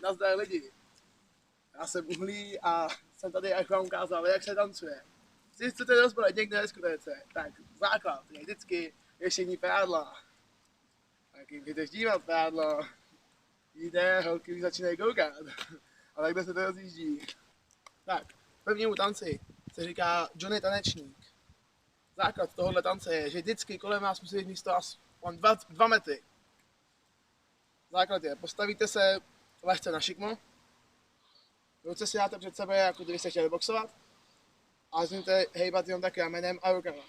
Nazdar lidi. Já jsem Uhlí a jsem tady, jak vám ukázal, jak se tancuje. Když chcete rozbolet někde ve diskotéce, tak základ je vždycky věšení prádla. Tak jim jdeš dívat prádlo. Jde, holky už začínají koukat. A takhle se to rozjíždí. Tak, prvnímu tanci se říká Johnny tanečník. Základ tohohle tance je, že vždycky kolem vás musí být místo aspoň 2 metry. Základ je, postavíte se lehce na šikmo, ruce si dáte před sebe, jako kdybyste chtěli boxovat, a začnete hejbat jenom tak ramenem a rukama.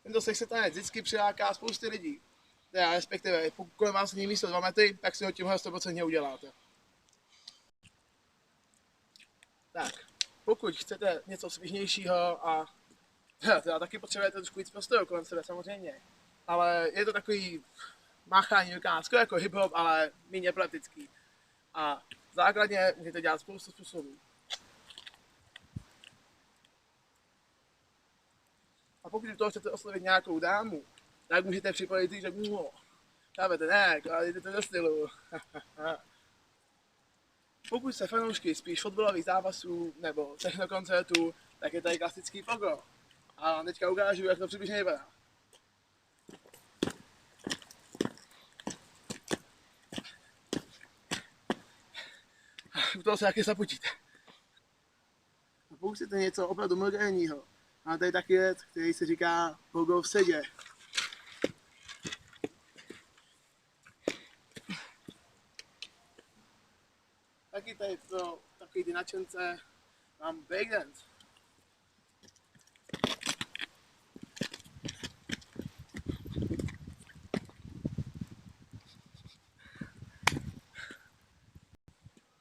Tento sexy tanec vždycky přiláká spousty lidí. Teda respektive, pokud kolem vás není místo 2 metry, tak si ho tímhle 100% uděláte. Tak, pokud chcete něco svižnějšího a teda taky potřebujete trošku víc prostoru kolem sebe samozřejmě, ale je to takový máchání rukama, skoro jako hip-hop, ale méně epileptický. A základně můžete dělat spoustu způsobů. A pokud do toho chcete oslovit nějakou dámu, tak můžete připojit že chápete, ne, jdete do stylu. Pokud se fanoušky spíš fotbalových zápasů nebo technokoncertů, tak je tady klasický pogo. A teďka ukážu, jak to přibližně vypadá. U toho se taky zapotíte. A pokud chcete něco opravdu moderního, a tady taky věc, který se říká pogo v sedě. Taky tady pro takový ty nadšence mám breakdance.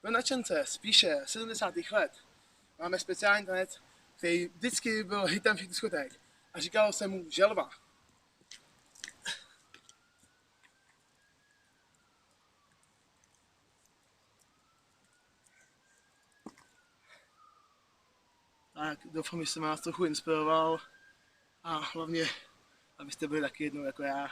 Pro nadšence spíše 70. let máme speciální tanec, který vždycky byl hitem všech diskoték a říkalo se mu želva. Tak doufám, že jsem vás trochu inspiroval a hlavně, abyste byli taky jednou jako já.